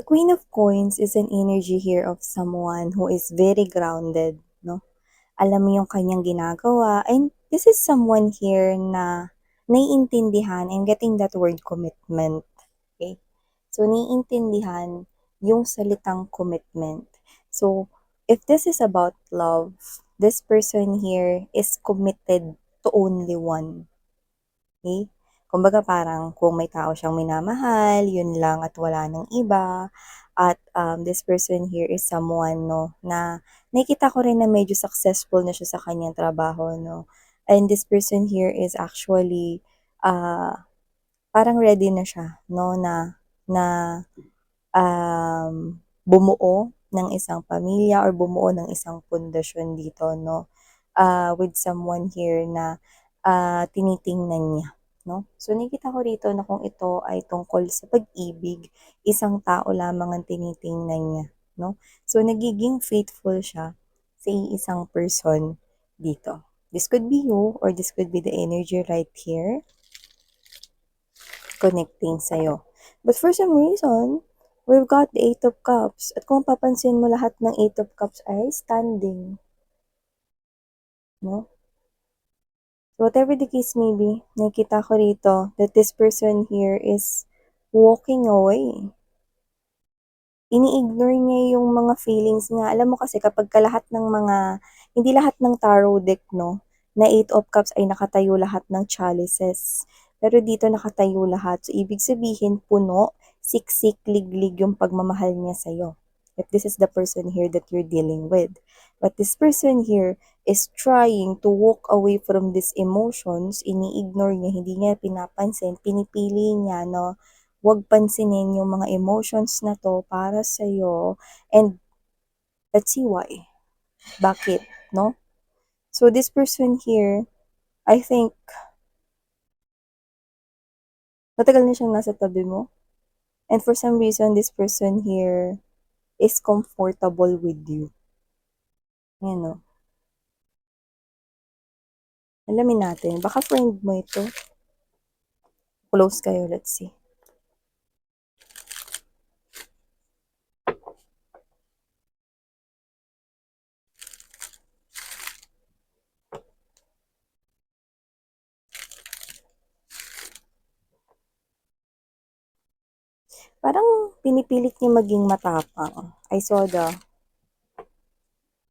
Queen of Coins is an energy here of someone who is very grounded, no? Alam mo yung kanyang ginagawa, and this is someone here na naiintindihan, I'm getting that word commitment, okay? So, naiintindihan yung salitang commitment. So, if this is about love, this person here is committed to only one, okay? Kumbaga parang kung may tao siyang minamahal, yun lang at wala nang iba. At this person here is someone, no, na nakikita ko rin na medyo successful na siya sa kanyang trabaho, no. And this person here is actually, parang ready na siya, no, na bumuo ng isang pamilya or bumuo ng isang pundasyon dito, no, with someone here na tinitingnan niya, no. So, nakikita ko rito na kung ito ay tungkol sa pag-ibig, isang tao lamang ang tinitingnan niya, no. So, nagiging faithful siya sa isang person dito. This could be you or this could be the energy right here connecting sa'yo. But for some reason, we've got the Eight of Cups. At kung papansin mo, lahat ng Eight of Cups ay standing. No? So whatever the case may be, nakita ko rito that this person here is walking away. Ini-ignore niya yung mga feelings niya. Alam mo kasi kapag lahat ng mga, hindi lahat ng tarot deck, no, na Eight of Cups ay nakatayo lahat ng chalices. Pero dito nakatayo lahat. So, ibig sabihin, puno, siksik, liglig yung pagmamahal niya sa'yo. If this is the person here that you're dealing with. But this person here is trying to walk away from these emotions. Ini-ignore niya, hindi niya pinapansin, pinipili niya, no, huwag pansinin yung mga emotions na to para sa'yo, and let's see why. Bakit, no? So, this person here, I think, matagal na siyang nasa tabi mo. And for some reason, this person here is comfortable with you. Yan, no? Alamin natin. Baka friend mo ito. Close kayo, let's see. Parang pinipilit niya maging matapang. I saw the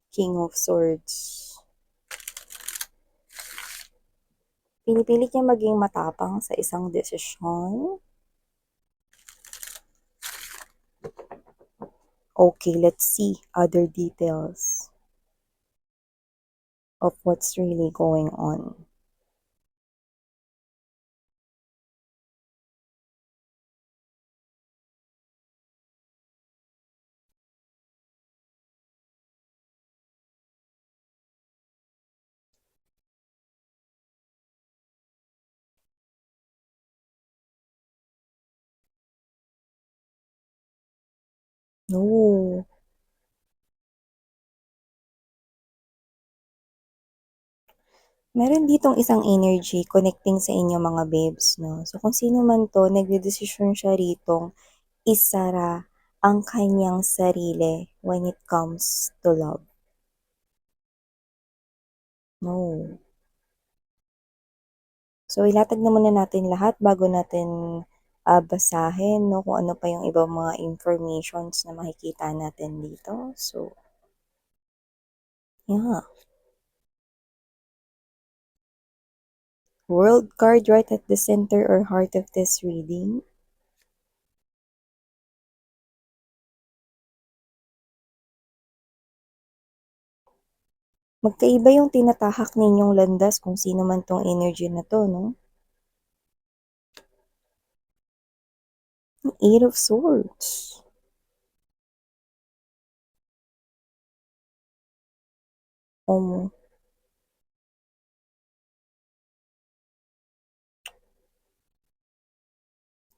King of Swords. Pinipilit niya maging matapang sa isang desisyon. Okay, let's see other details of what's really going on. No. Meron ditong isang energy connecting sa inyo mga babes, no? So, kung sino man to, nagdedesisyon siya ritong isara ang kanyang sarili when it comes to love. No. So, ilatag na muna natin lahat bago natin basahin, no? Kung ano pa yung ibang mga informations na makikita natin dito. So, yeah. World card right at the center or heart of this reading. Magkaiba yung tinatahak ninyong landas kung sino man tong energy na to, no? Eight of Swords. Um,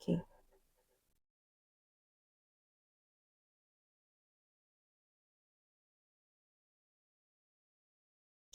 okay.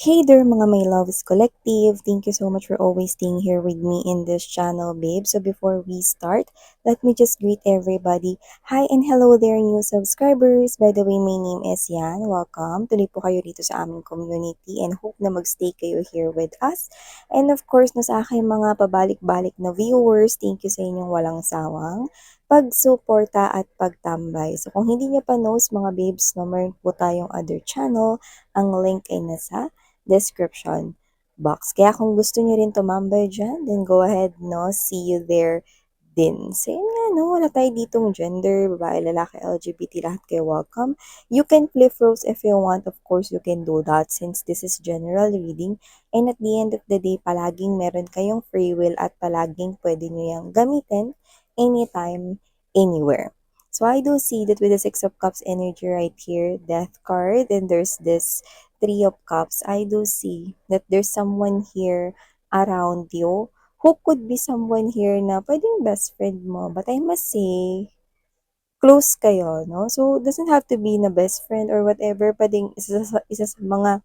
Hey there mga my loves collective. Thank you so much for always staying here with me in this channel, babe. So before we start, let me just greet everybody. Hi and hello there new subscribers. By the way, my name is Yan. Welcome. Tuloy po kayo dito sa aming community and hope na magstay kayo here with us. And of course, sa aking mga pabalik-balik na viewers, thank you sa inyong walang sawang pagsuporta at pagtambay. So kung hindi niyo pa knows mga babes, no, meron po tayong other channel. Ang link ay nasa description box. Kaya kung gusto niyo rin tumambay dyan, then go ahead, no? See you there din. So, yun nga, no? Wala tayo ditong gender, babae, lalaki, LGBT, lahat kayo welcome. You can flip roles if you want. Of course, you can do that since this is general reading. And at the end of the day, palaging meron kayong free will at palaging pwede nyo yung gamitin anytime, anywhere. So, I do see that with the Six of Cups energy right here, Death card, and there's this Three of Cups, I do see that there's someone here around you who could be someone here na pwedeng best friend mo. But I must say, close kayo, no? So, doesn't have to be na best friend or whatever. Pwedeng isa sa mga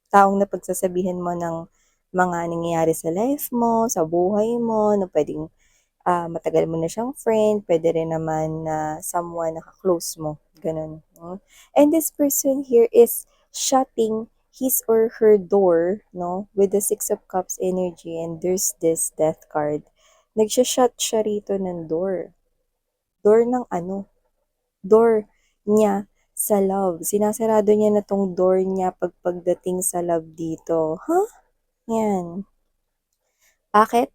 taong napagsasabihan mo ng mga nangyayari sa life mo, sa buhay mo, na pwedeng matagal mo na siyang friend, pwede rin naman na someone na close mo, ganun. No? And this person here is shutting his or her door, no, with the Six of Cups energy, and there's this Death card. Nagsha-shut siya rito ng door. Door ng ano? Door niya sa love. Sinasarado niya na tong door niya pagdating sa love dito. Huh? Yan. Bakit?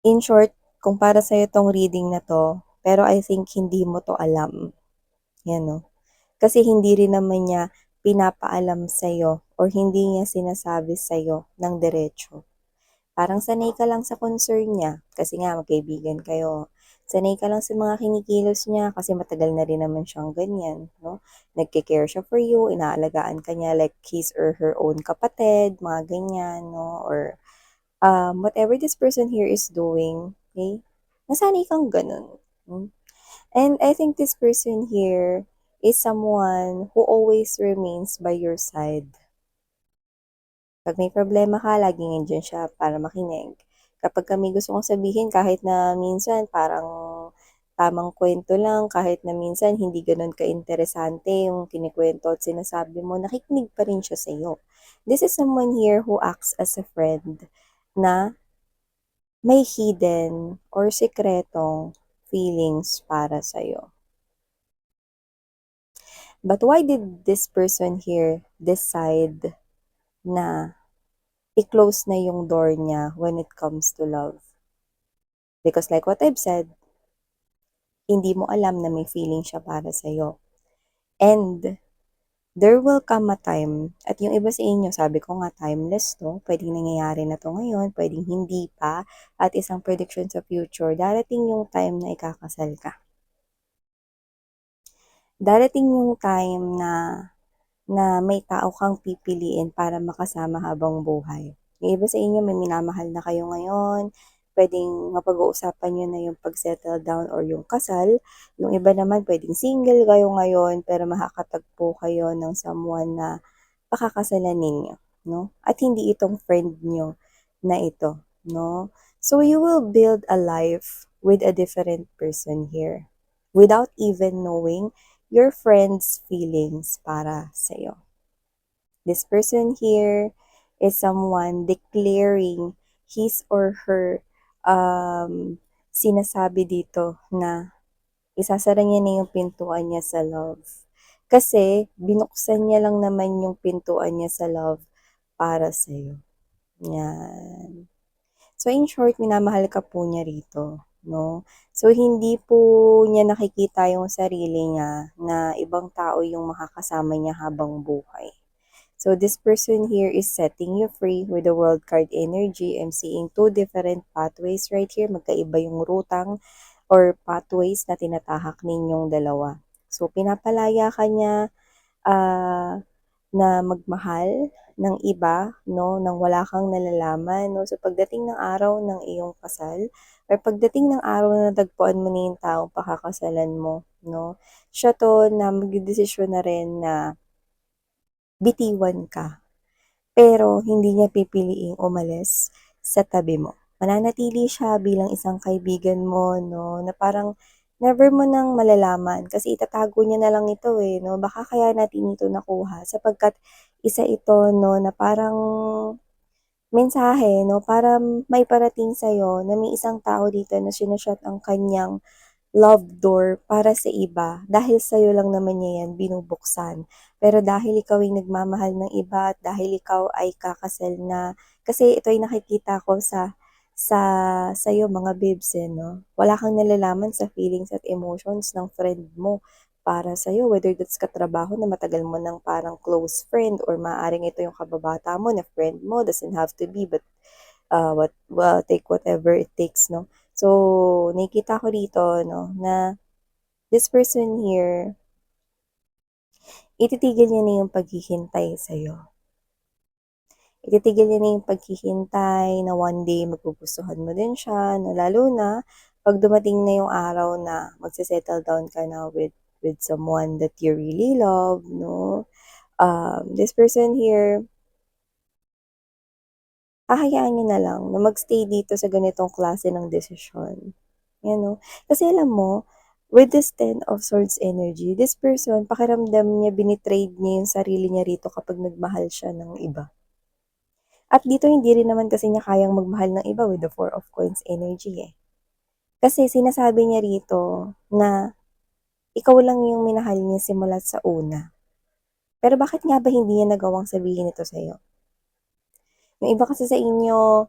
In short, kung para sa'yo tong reading na 'to, pero I think hindi mo 'to alam, 'yan 'no. Kasi hindi rin naman niya pinapaalam sa'yo or hindi niya sinasabi sa'yo ng diretso. Parang sanay ka lang sa concern niya kasi nga magkaibigan kayo. Sanay ka lang sa mga kinikilos niya kasi matagal na rin naman siyang ganyan, 'no. Nagke-care siya for you, inaalagaan ka niya like his or her own kapatid, mga ganyan 'no, or whatever this person here is doing, okay, nasanay kang ganun. Hmm? And I think this person here is someone who always remains by your side. Pag may problema ka, laging nandiyan siya para makinig. Kapag kami gusto kong sabihin, kahit na minsan parang tamang kwento lang, kahit na minsan hindi ganun ka-interesante yung kinikwento at sinasabi mo, nakikinig pa rin siya sa iyo. This is someone here who acts as a friend na may hidden or sikretong feelings para sa'yo. But why did this person here decide na i-close na yung door niya when it comes to love? Because like what I've said, hindi mo alam na may feeling siya para sa'yo. And there will come a time, at yung iba sa inyo, sabi ko nga timeless to, pwedeng nangyayari na to ngayon, pwedeng hindi pa, at isang prediction sa future, darating yung time na ikakasal ka. Darating yung time na may tao kang pipiliin para makasama habang buhay. Yung iba sa inyo may minamahal na kayo ngayon, pwedeng mapag-uusapan nyo na yung pag-settle down or yung kasal. Yung iba naman pwedeng single kayo ngayon pero makakatagpo kayo ng someone na pakakasalan ninyo, no? At hindi itong friend nyo na ito, no? So you will build a life with a different person here without even knowing your friend's feelings para sa'yo. This person here is someone declaring his or her sinasabi dito na isasara niya na yung pintuan niya sa love. Kasi binuksan niya lang naman yung pintuan niya sa love para sa'yo. Yan. So in short, minamahal ka po niya rito, no? So hindi po niya nakikita yung sarili niya na ibang tao yung makakasama niya habang buhay. So this person here is setting you free with the world card energy. I'm seeing two different pathways right here. Magkaiba yung rutang or pathways na tinatahak ninyong dalawa. So pinapalaya ka niya na magmahal ng iba, no, nang wala kang nalalaman, no. So pagdating ng araw ng iyong kasal, or pagdating ng araw na natagpuan mo na yung taong pakakasalan mo, no, siya to na magdedesisyon na rin na bitiwan ka. Pero hindi niya pipiliing umalis sa tabi mo. Mananatili siya bilang isang kaibigan mo 'no, na parang never mo nang malalaman kasi itatago niya na lang ito, eh, 'no. Baka kaya natin ito nakuha sapagkat isa ito 'no, na parang mensahe 'no, para maiparating sa'yo na may isang tao dito na shino-shut ang kanyang love door para sa iba, dahil sa'yo lang naman niya 'yan binubuksan. Pero dahil ikaw ay nagmamahal ng iba at dahil ikaw ay kakasal na, kasi ito ay nakikita ko sa sa'yo mga babes, eh, 'no. Wala kang nalalaman sa feelings at emotions ng friend mo para sa'yo, whether that's katrabaho na matagal mo ng parang close friend or maaaring ito yung kababata mo na friend mo, doesn't have to be, but take whatever it takes 'no. So, nakikita ko dito 'no, na this person here, ititigil niya na yung paghihintay sa'yo. Ititigil niya na yung paghihintay na one day magugustuhan mo din siya 'no, lalo na 'pag dumating na yung araw na magse-settle down ka na with someone that you really love 'no. This person here, hahayaan niyo na lang na mag-stay dito sa ganitong klase ng desisyon, 'yan 'no. Kasi alam mo, with this Ten of Swords energy, this person pakiramdam niya bini-trade niya yung sarili niya rito kapag nagmahal siya ng iba. At dito hindi rin naman kasi niya kayang magmahal ng iba with the Four of Coins energy, eh. Kasi sinasabi niya rito na ikaw lang yung minahal niya simula sa una. Pero bakit nga ba hindi niya nagawang sabihin ito sa'yo? Yung iba kasi sa inyo,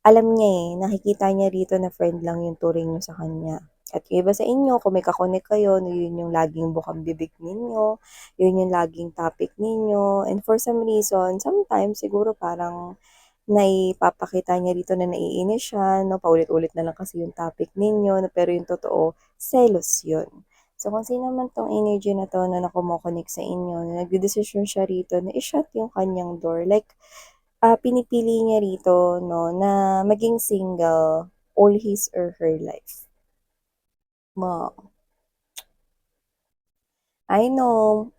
alam niya, eh, nakikita niya rito na friend lang yung turing niyo sa kanya. At yung iba sa inyo, kung may ka-connect kayo, na yun yung laging bukang-bibig ninyo, yun yung laging topic ninyo, and for some reason, sometimes siguro parang naipapakita niya rito na naiinis siya 'no, paulit-ulit na lang kasi yung topic ninyo na pero yung totoo, selos yun. So, kung sino man 'tong energy na 'to na kumo-connect sa inyo, na nagdedesisyon siya rito na i-shut yung kanyang door, like pinipili niya rito 'no, na maging single all his or her life. Mo I know,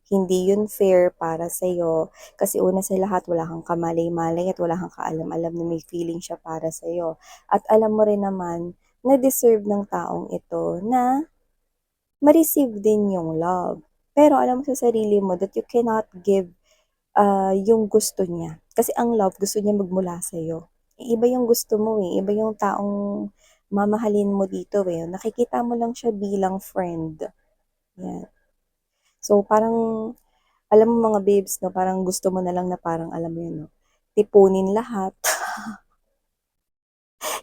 hindi yun fair para sa'yo kasi una sa lahat wala kang kamalay-malay at wala kang kaalam-alam na may feeling siya para sa'yo. At alam mo rin naman na deserve ng taong ito na ma-receive din yung love. Pero alam mo sa sarili mo that you cannot give yung gusto niya. Kasi ang love gusto niya magmula sa'yo. Iba yung gusto mo, eh, iba yung taong mamahalin mo dito, eh. Nakikita mo lang siya bilang friend, 'yan. So, parang alam mo mga babes 'no, parang gusto mo na lang na parang alam mo 'yun 'no, tipunin lahat,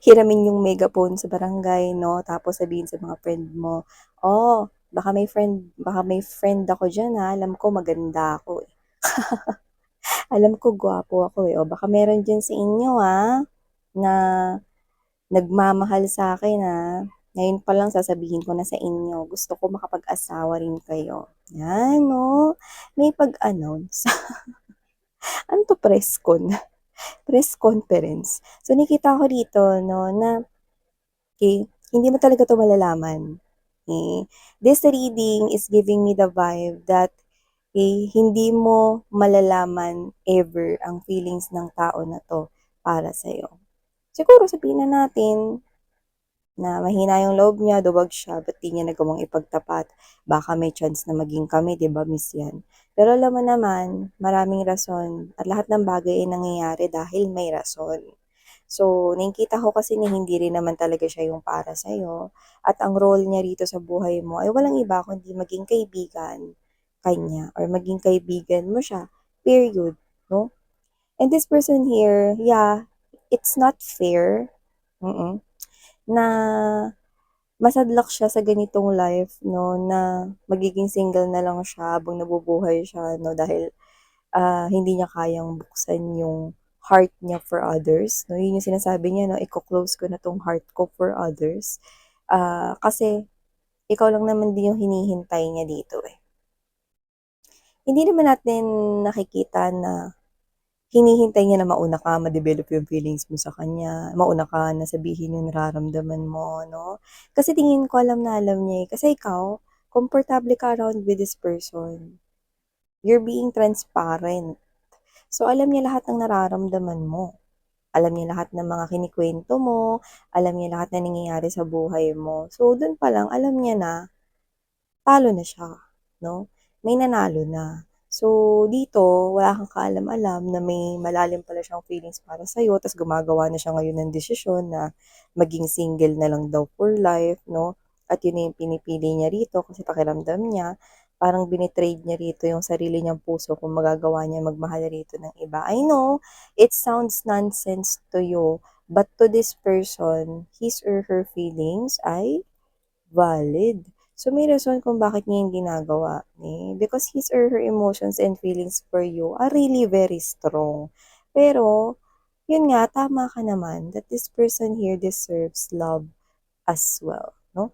hiramin yung megaphone sa barangay 'no, tapos sabihin sa mga friend mo, "Oh, baka may friend ako diyan, alam ko maganda ako, eh. Alam ko gwapo ako, eh, o baka meron diyan sa inyo, na nagmamahal sa'kin, ngayon pa lang sasabihin ko na sa inyo, gusto ko makapag-asawa rin kayo." 'Yan 'no, may pag-announce. Ano 'to, press con, press conference. So nakita ko dito 'no na, okey, hindi mo talaga 'to malalaman, eh. This reading is giving me the vibe that, hindi mo malalaman ever ang feelings ng tao na 'to para sa'yo. Siguro sabihin na natin na mahina yung loob niya, duwag siya, ba't di niya nagawang ipagtapat? Baka may chance na maging kami, 'di ba, miss 'yan. Pero alam mo naman, maraming rason at lahat ng bagay ay nangyayari dahil may rason. So, nakikita ko kasi na hindi rin naman talaga siya yung para sa'yo at ang role niya rito sa buhay mo ay walang iba kundi maging kaibigan kanya or maging kaibigan mo siya, period, 'no? And this person here, yeah, it's not fair, mm, na masadlak siya sa ganitong life 'no, na magiging single na lang siya habang nabubuhay siya 'no, dahil, hindi niya kayang buksan yung heart niya for others 'no. Yun yung sinasabi niya 'no, iko-close ko na 'tong heart ko for others. Kasi ikaw lang naman din yung hinihintay niya dito, eh. Hindi naman natin nakikita na hinihintay niya na mauna ka ma-develop yung feelings mo sa kanya, mauna ka na sabihin yung nararamdaman mo 'no. Kasi tingin ko alam na alam niya, eh, kasi ikaw komportable ka around with this person. you're being transparent. So, alam niya lahat ng nararamdaman mo. Alam niya lahat ng mga kinikwento mo, alam niya lahat na nangyayari sa buhay mo. So, dun pa lang alam niya na talo na siya, 'no? May nanalo na. So, dito wala kang kaalam-alam na may malalim pala siyang feelings para sa'yo ta's gumagawa na siya ngayon ng desisyon na maging single na lang daw for life, 'no? At yun na yung pinipili niya rito kasi pakiramdam niya parang bini-trade niya rito yung sarili niyang puso kung magagawa niya magmahal rito ng iba. I know it sounds nonsense to you, but to this person, his or her feelings ay valid. So, may rason kung bakit niya yung ginagawa, eh, because his or her emotions and feelings for you are really very strong. Pero, yun nga, tama ka naman that this person here deserves love as well, no?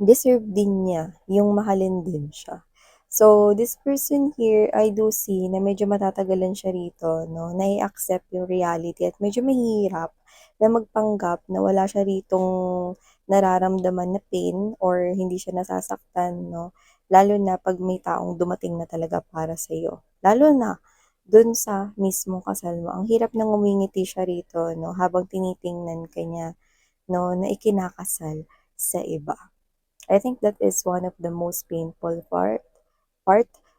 Deserve din niya yung mahalin din siya. So, this person here, I do see na medyo matatagalan siya rito, no? Nai-accept yung reality at medyo mahirap na magpanggap na wala siya ritong nararamdaman na pain or hindi siya nasasaktan, no? Lalo na pag may taong dumating na talaga para sa'yo. Lalo na dun sa mismong kasal mo. Ang hirap nang ngumingiti siya rito, no? Habang tinitingnan ka niya, no? Na ikinakasal sa iba. I think that is one of the most painful part,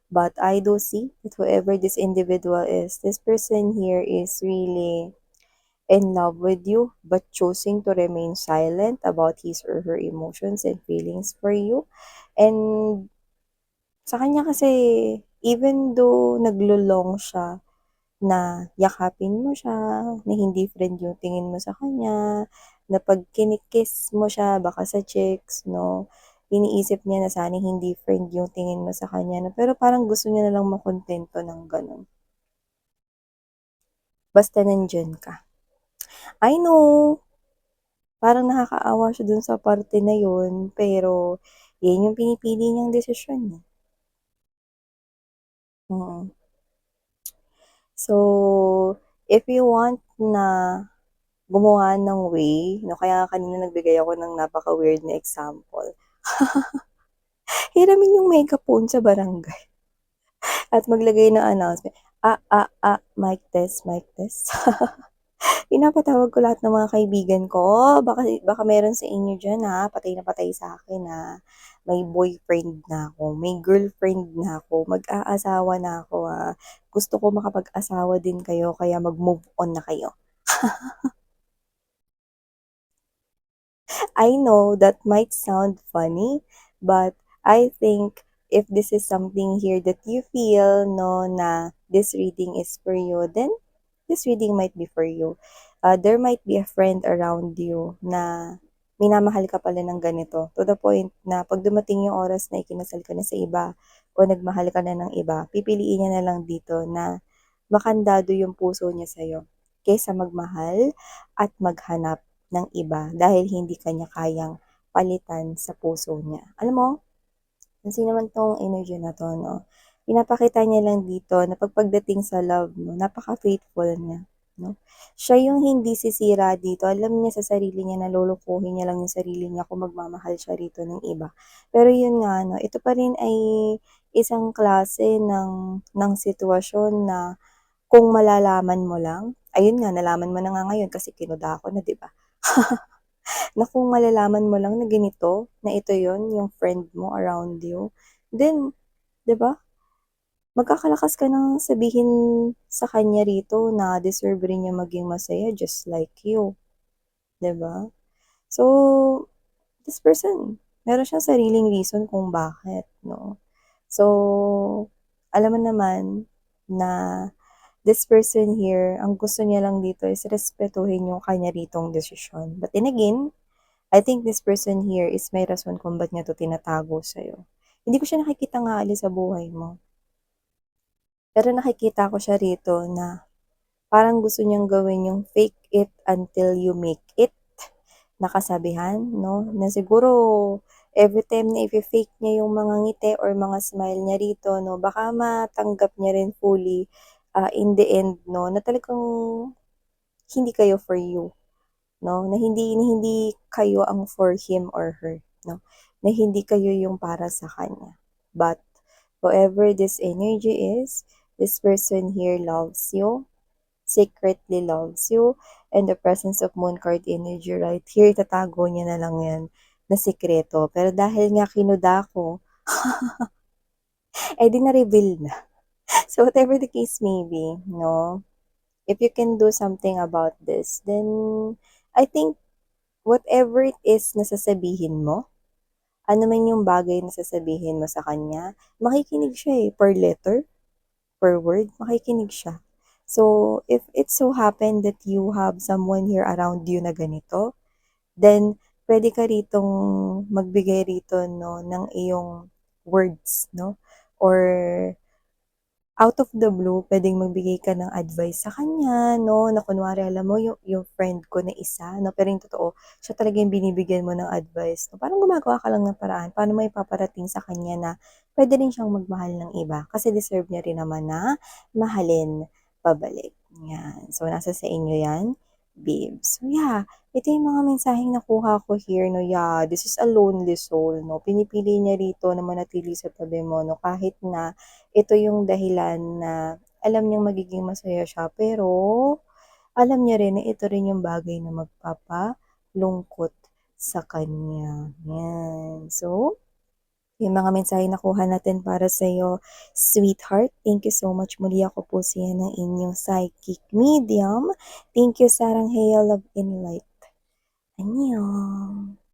but I do see that whoever this individual is, this person here is really in love with you, but choosing to remain silent about his or her emotions and feelings for you. And sa kanya kasi, even though naglo-long siya, na yakapin mo siya, na hindi friend yung tingin mo sa kanya, na 'pag kini-kiss mo siya baka sa cheeks 'no, iniisip niya na sana hindi friend yung tingin mo sa kanya 'no, pero parang gusto niya na lang makontento ng gano'n. Basta nandiyan ka. I know, parang nakakaawa siya dun sa parte na yun, pero 'yan yung pinipili niyang desisyon, eh, mm. So, if you want na gumawa ng way 'no, kaya kanina nagbigay ako ng napaka-weird na example. Hiramin yung megaphone sa barangay at maglagay ng announcement, mic test, mic test." Pinapatawag ko lahat ng mga kaibigan ko, "Baka baka meron sa inyo diyan, patay na patay sa'kin, may boyfriend na ako, may girlfriend na ako, mag-aasawa na ako, Gusto ko makapag-asawa din kayo kaya mag-move on na kayo." I know that might sound funny, but I think if this is something here that you feel, no, na this reading is for you, then this reading might be for you. There might be a friend around you na minamahal ka pala ng ganito to the point na pag dumating yung oras na ikinasal ka na sa iba o nagmahal ka na ng iba, pipiliin niya na lang dito na makandado yung puso niya sa'yo kaysa magmahal at maghanap ng iba dahil hindi ka niya kayang palitan sa puso niya. Alam mo, pansin naman 'tong energy na 'to 'no, pinapakita niya lang dito na pagdating sa love 'no, napaka-faithful niya 'no. Siya yung hindi sisira dito, alam niya sa sarili niya na lolokohin niya lang yung sarili niya kung magmamahal siya rito ng iba. Pero yun nga 'no, ito pa rin ay isang klase ng sitwasyon na kung malalaman mo lang, ayun nga nalaman mo na nga ngayon kasi kinuda ko na 'di ba? Na kung malalaman mo lang na ganito, na ito yon yung friend mo around you, then 'di ba, magkakalakas ka ng sabihin sa kanya rito na deserve rin niya maging masaya just like you, 'di ba? So, this person, meron siyang sariling reason kung bakit 'no. So, alam mo naman na this person here, ang gusto niya lang dito is respetuhin yung kanya ritong desisyon. But then again, I think this person here is may rason kung ba't niya 'to tinatago sa'yo. Hindi ko siya nakikitang aalis sa buhay mo, pero nakikita ko siya rito na parang gusto niyang gawin yung fake it until you make it na kasabihan 'no, na siguro everytime na ife-fake niya yung mga ngiti or mga smile niya rito 'no, baka matanggap niya rin fully, in the end 'no, na talagang hindi kayo for you. 'No, na hindi kayo ang for him or her 'no, na hindi kayo yung para sa kanya. But Whoever this energy is, this person here loves you, secretly loves you, and the presence of moon card energy right here, itatago niya na lang yan na sikreto. Pero dahil nga kinudako, eh di na-reveal na. So whatever the case may be, no, if you can do something about this, then I think whatever it is na sasabihin mo, ano man yung bagay na sasabihin mo sa kanya, makikinig siya per letter, per word, makikinig siya. So, if it so happen that you have someone here around you na ganito, then pwede ka ritong magbigay rito, no, ng iyong words, no, or out of the blue, pwedeng magbigay ka ng advice sa kanya, no, na kunwari alam mo yung friend ko na isa, no, pero yung totoo, siya talaga yung binibigyan mo ng advice, no, parang gumagawa ka lang ng paraan paano mo ipaparating sa kanya na pwede rin siyang magmahal ng iba kasi deserve niya rin naman na mahalin pabalik. Yan. So, nasa sa inyo yan, babe. So, yeah, ito yung mga mensaheng nakuha ko here, no, yeah, this is a lonely soul, no, pinipili niya rito na manatili sa tabi mo, no, kahit na ito yung dahilan na alam niyang magiging masaya siya, pero alam niya rin na ito rin yung bagay na magpapalungkot sa kanya. Yan. So, yung mga mensahe nakuha natin para sa iyo, sweetheart. Thank you so much. Muli ako po siya ng inyong psychic medium. Thank you, Sarang Hale of Inlight. Annyeong!